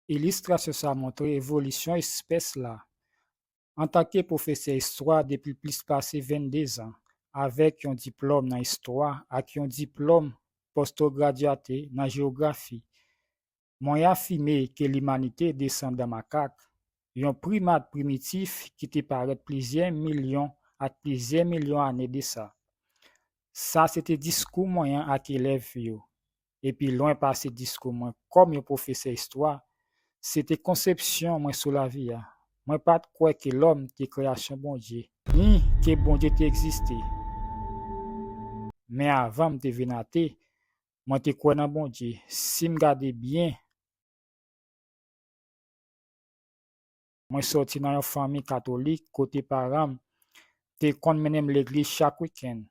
Illustration ça montre évolution espèce là. En tant que professeur histoire depuis plus passé 22 ans, avec un diplôme dans histoire et un diplôme postgraduate dans géographie, moi affirmé que l'humanité descend d'un macaque, un primate primitif qui te paraît plusieurs millions à plusieurs millions d'années de ça. Ça, c'était discours moyen à élève yo. Et puis loin passé discours moi comme un professeur histoire, c'était conception moi sur la vie. Moi pas de quoi que l'homme qui création bon Dieu, ni que bon Dieu existé. Mais avant de venir moi te crois dans bon Dieu. Si me garder bien, moi sorti dans une famille catholique côté parents, te kon menem l'église chaque week-end.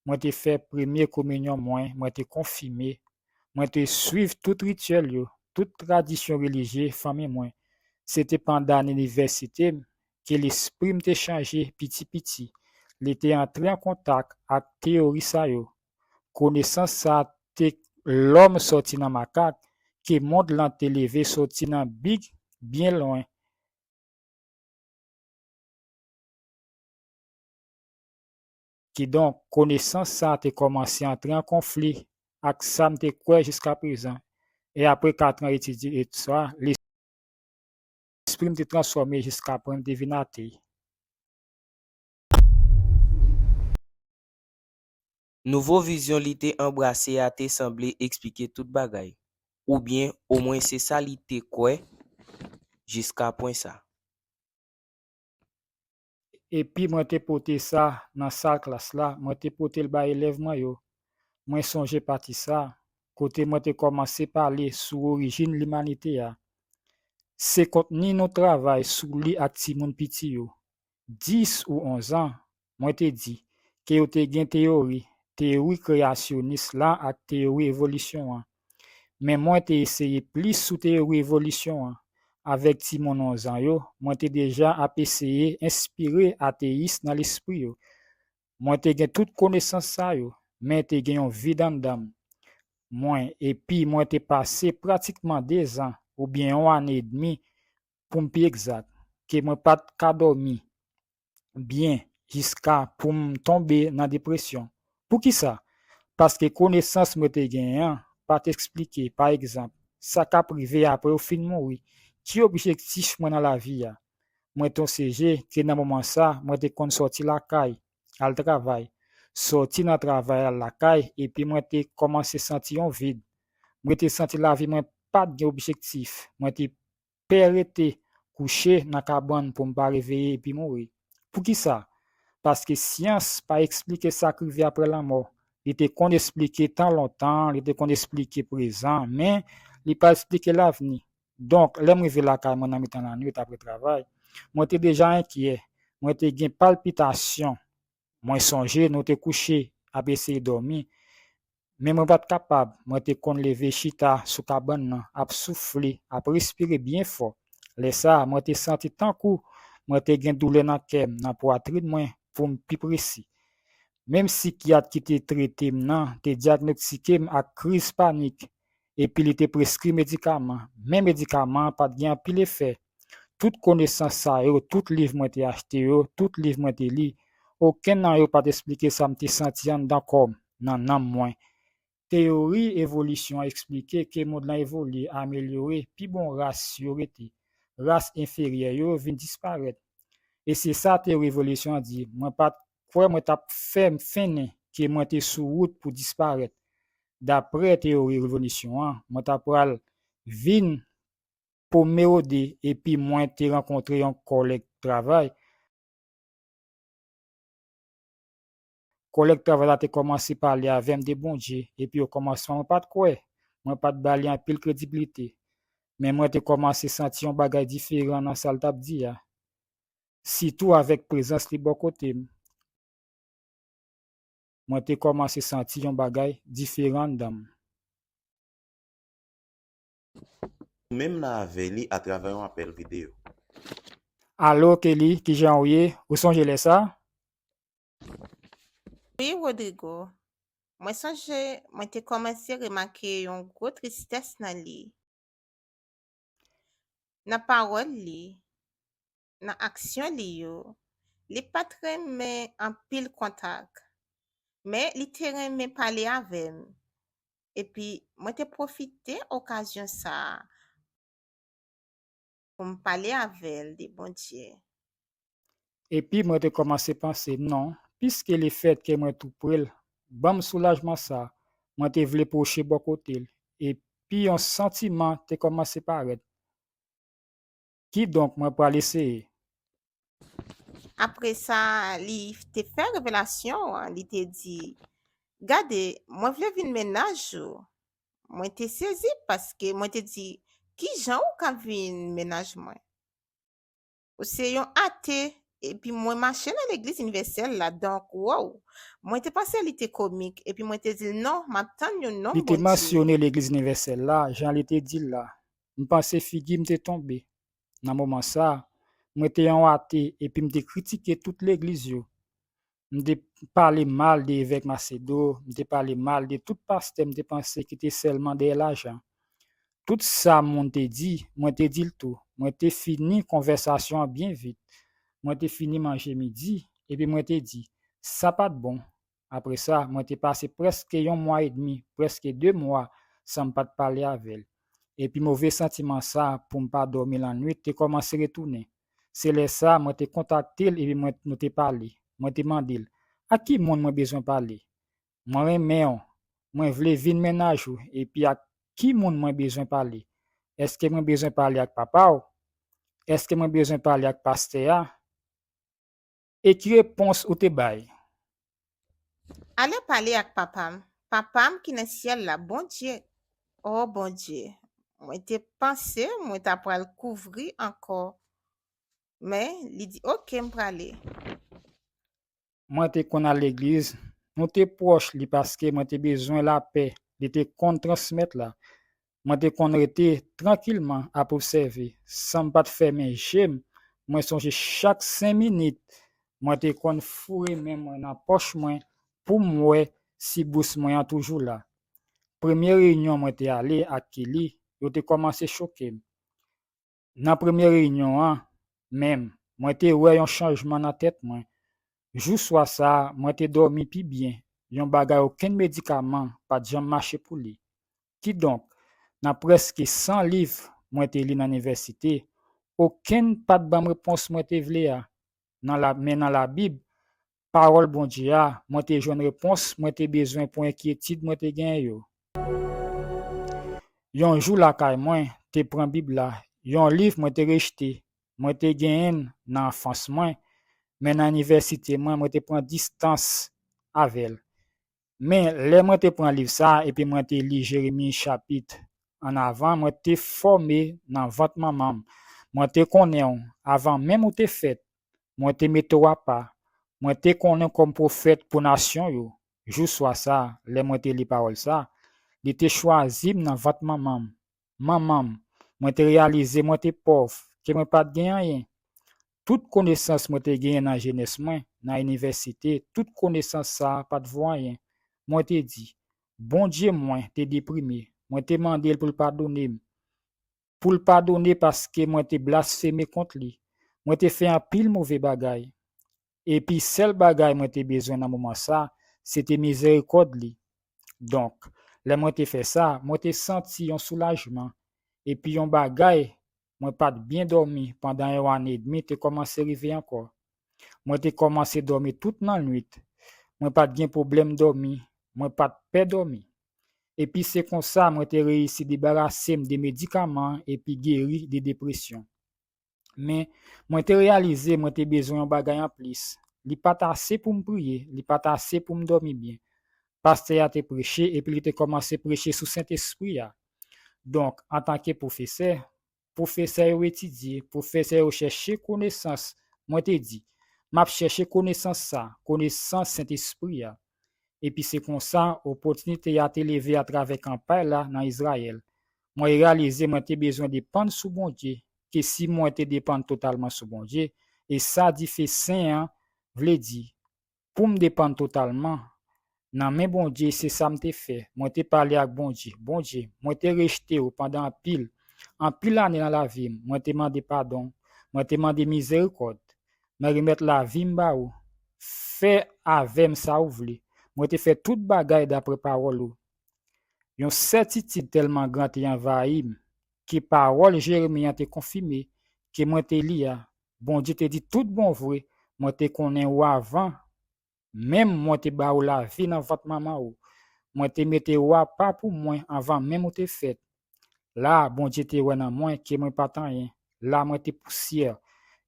Moi te fait première communion moi te confirmé, moi te suivre tout rituel yo, toute tradition religieuse famille moi. C'était pendant l'université que l'esprit m'était changé petit. Il était entré en contact avec théorie ça yo. Connaissance ça te l'homme sorti dans macaque, que monde l'an élevé sorti dans big bien loin. Qui donc connaissance ça te commencé à entrer en conflit avec ça m'était quoi jusqu'à présent. Et après 4 ans étudié et tout ça, l'esprit m'était transformé jusqu'à prendre divinité. Nouveau vision li te embrase a te semble expliquer tout bagay. Ou bien, au moins c'est ça li te kwe, jusqu'à point ça. Et puis moi te porté ça dans sa classe là, moi te porté le bas élève moi yo. Moi songe parti ça, côté moi te commencé parler sur origine l'humanité a. C'est contenu nos travail sur li ak ti moun piti yo. 10 ou 11 ans, moi te dit que yo te gen théorie créationniste là ak théorie évolution an. Mais moi te essayé plus sous théorie évolution an. Avec ti mon 11 ans yo, moi te déjà essayé inspiré athéiste dans l'esprit yo. Moi te gen toute connaissance ça yo, mais te gen yon vide en dedans. Moi et puis moi te passé pratiquement 2 ans ou bien 1 an et demi pour me exact que moi pas ka dormi bien jusqu'à pour me tomber dans dépression. Pour qui ça? Parce que connaissance moi te gen pas t'expliquer par exemple ça qu'a privé après au fin mourir. Qui objectif moi dans la vie a? Moi ton CG que dans moment ça moi te kon sorti la caille al travail. Sorti dans travail à la caille et puis moi te commencé sentir un vide. Moi te senti la vie moi pas d'objectif. Moi te perrete couché dans cabane pour me pas réveiller et puis mourir. Pour qui ça? Parce que science pas expliquer ça qui vient après la mort. Il était qu'on expliquer tant longtemps, il était qu'on expliquer présent, mais il pas expliquer l'avenir. Donc, là, me la caille, mon ami, dans la nuit après travail, moi, j'étais déjà inquiet. Moi, j'étais gain palpitation. Moi, songé, nous t'es couché, à essayer de dormir. Mais moi, pas capable. Moi, t'es qu'on lever chita sous cabane, à souffler, à respirer bien fort. Laisse ça, moi, t'es senti tant coup. Moi, t'es gain douleur dans kem, dans poitrine, moi, pour me plus précis. Même si qui a qui te traité maintenant, te diagnostiqué à crise panique et puis il te prescrit médicaments. Même médicaments pas de pile effet. Toute connaissance ça yo, tout livre moi te acheté yo, tout livre moi te li. Aucun nan yo pas t'expliquer ça me te senti en dans comme nan nan moins. Théorie évolution a expliqué que monde l'a évolué, amélioré, puis bon race yo rete. Race inférieure yo vient disparaître. Et c'est ça théorie évolution a dit. Moi pas quoi moi t'a fait fin que moi t'es sous route pour disparaître. D'après théorie évolution, moi t'a pral vin pour m'aider et puis moi t'ai rencontré un collègue de travail. Collègue de travail là t'ai commencé à parler avec des bon Dieu et puis au commencement pas de quoi. Moi pas de bali en pile crédibilité. Mais moi t'ai commencé à sentir un bagage différent dans ça t'a dit. Surtout avec présence li bon côté. Moi t'ai commencé à sentir un bagage différent dans. Même na avec lui à travers un appel vidéo. Allô Kelly, qui j'ai envoyé, où sont les ça? Oui, Rodrigo. Moi songe, moi te commencé à remarquer une grosse tristesse dans lui. Nan parol li, nan aksyon li yo, li pat reme an pil kontak, men li te reme pale avem. Epi, mwen te profite okasyon sa pou m pale avel de bon Dieu. Epi mwen te komanse panse, non, piske li fet ke mwen tou prel, bam soulajman sa, mwen te vle poche bo kotel. Epi yon sentiman te komanse paret. Ki donk mwen pral eseye? Apre sa, li te fe revelasyon, li te di, gade, mwen vle vin menaj yo. Mwen te sezi paske mwen te di, ki jan ou ka vin menaj mwen? Ou se yon ate, epi mwen mache nan l'Eglise universelle la, donk wow. Mwen te pase li te komik, epi mwen te di, non, matan yon non Li te bon Dieu. mensyone l'Eglise universelle la, jan li te di la. M'pense figi m'te tombe. Nan mouman sa, mwen te yon ate, epi m'te kritike tout l'Eglise yo. M'te pale mal de Évêque Macedo, m'te pale mal de tout paste, m'te pense ki te selman de l'ajan. Tout sa mwen te di l'tou. Mwen te fini konversasyon bien vite. Mwen te fini manje midi, epi mwen te di, sa pat bon. Apre sa, mwen te pase preske 1 mois et demi, preske 2 mois, san pat pale avel. Epi mouve sentiman sa, pou m'pa dormi la nuit, te komanse retounen. Se le sa, mwen te kontakte l, epi mwen te pale. Mwen te mandil, a ki moun mwen bezon pale? Mwen reme yon, mwen vle vin menaj ou, epi a ki moun mwen bezon pale? Eske mwen bezon pale ak papa ou? Eske mwen bezon pale ak paste ya? E ki repons ou te bay? Ale pale ak papam. Papam ki nan siel la, bon Dieu. Oh, bon Dieu. Mwen te pense, mwen ta pral kouvri ankor. Men, li di, ok, m prale. Mwen te kon al l'eglize, nou te proche li paske mwen te bezon la pe, li te kon transmet la. Mwen te kon rete tranquilman ap observe, san pat fè men jem, mwen sonje chak 5 minit, mwen te kon fure men mwen nan poch mwen, pou mwen si bous mwen an toujou la. Premye reynyon mwen te ale ak Kelly, yo te komanse choke. Nan premye reynyon an, mwen te wè yon chanjman nan tèt mwen. Jou swa sa, mwen te dormi pi bien, yon bagay oken medikaman pat jam mache pou li. Ki donk, nan preske 100 liv mwen te li nan universite, oken pat bam repons mwen te vle a. Men nan la Bib, parol bon Dieu a, mwen te jwen repons mwen te bezwen pou enkietid mwen te gen yo. Yon jou la kay mwen, te pran Bib la, yon liv mwen te rejte, mwen te gen nan enfans mwen, men nan universite mwen te pran distans avel. Men le mwen te pran liv sa, epi mwen te li Jérémie chapit an avan, mwen te forme nan vant mamam. Mwen te konen avan men mwen te fet, mwen te meto wapa, mwen te konen kom profet pou nasyon yo. Jou swa sa, le mwen te li parol sa, li te chwazim nan vant mamam. Mamam, mwen te realize mwen te pov, ke mwen pat gen yen. Tout konesans mwen te gen nan jenes mwen, nan universite, tout konesans sa pat voyen. Mwen te di, bon Dieu mwen te deprime, mwen te mande l pou l pardonne. Pou l pardonne paske mwen te blasfeme kont li. Mwen te fe an pil mouve bagay. E pi sel bagay mwen te bezwen nan mouman sa, se te mizerikod li. Donk, le mwen te fe sa, mwen te senti yon soulajman. E pi yon bagay, mwen pat bien dormi pandan 1 an et demi te komanse rive ankor. Mwen te komanse dormi tout nan nuit. Mwen pat gen problem dormi, mwen pat pe dormi. E pi se kon sa mwen te reisi debarasem de medikaman e pi geri de depresyon. Men, mwen te realize mwen te bezon yon bagay an plis. Li pat ase pou m priye, li pat ase pou m dormi bien. Paste a te preche e pi li te komanse preche sou Saint-Esprit ya. Donk, an tanke profeseur yo etidye, profeseur yo chèche konesans, mwen te di, map chèche konesans sa, konesans Saint-Esprit ya. E pi se kon sa, opotunite ya te leve a travè kampay la nan Israel. Mwen realize mwen te bezwen depan sou bon Dieu, ke si mwen te depan totalman sou bon Dieu, e sa di fe sen, vle di, pou m depan totalman, nan men bon Dieu, se sa m te fe, mwen te pale ak bon Dieu, mwen te rejte ou pandan pil, en pile année dans la vie, moi te demandé pardon, moi te demandé miséricorde, mais remettre la vie m'ba ou, fait avec ça ou vle. Moi te fait toute bagaille d'après parole ou. Yon certitude tellement grande te envahi que parole Jérémie a te confirmé que moi te li a. Bon Dieu te dit tout bon vrai, moi te connais ou avant, même moi te ba ou la vie dans votre maman ou. Moi te mette ou pas pour moi avant même ou te fait. Là, bon Dieu te wè nan moi que moi pas tant rien. Là, moi te poussière.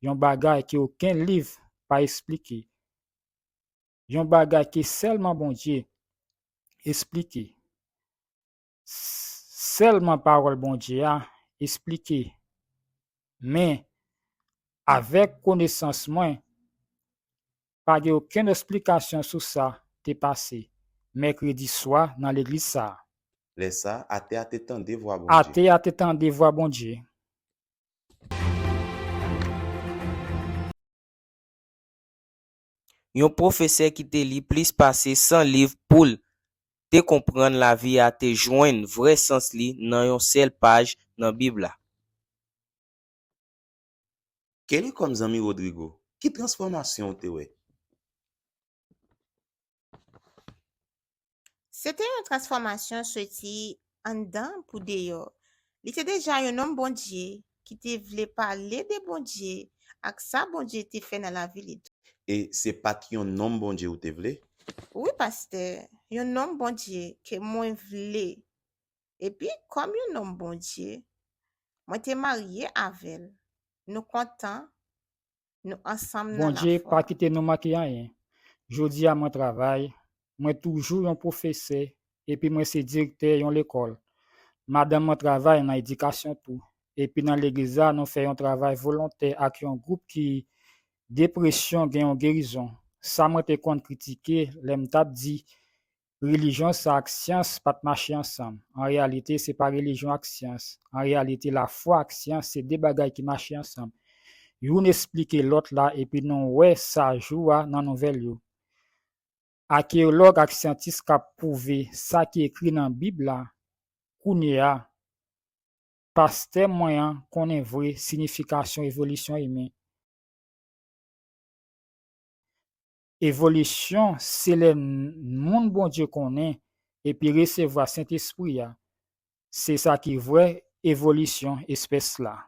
Yon bagay que aucun livre pas expliqué. Yon bagay que seulement bon Dieu expliqué. Seulement parole bon Dieu a expliqué. Mais avec connaissance moi, pas de aucune explication sur ça t'est passé. Mercredi soir dans l'église ça. Les ça, à te tendre voix bon A Dieu. te tende voix bon Dieu. Yon professeur qui te li plus passé 100 livres pour te comprendre la vie à te joindre vrai sens li dans yon seule page dans Bible la. Quel est comme ami Rodrigo? Qui transformation te ouais? C'était une transformation sorti en dedans pour dehors. Il était déjà un homme bon Dieu qui te voulait parler de bon Dieu, avec ça bon Dieu te fait dans la vie. Et c'est pas qui un nom bon Dieu ou te vle? Oui, pasteur, un homme bon Dieu que moi voulais. Et puis, comme un homme bon Dieu, moi te marié avec elle. Nous contents, nous ensemble dans Bon la Dieu foi. pas quitter nous maquiller rien. Jodi à mon travail, moi toujours un professeur et puis moi c'est directeur yon l'école. Madame mon travail dans éducation tout. Et puis dans l'église là, nous faisons un travail volontaire avec un groupe qui dépression gagne en guérison. Ça moi te compte critiquer, l'aime tap dit religion ça avec science pas de marcher ensemble. En réalité, c'est pas religion avec science. En réalité, la foi avec science c'est deux bagages qui marchent ensemble. Yon explique l'autre là et puis non ouais ça joue dans nouvelle yo. Archéologue ak scientiste ka prouvé ça qui écrit dans Bible là, kounya pasteur moyen connaît vrai signification évolution humaine. Évolution c'est le monde bon Dieu connaît et puis recevoir Saint-Esprit. C'est ça qui est vrai évolution espèce là.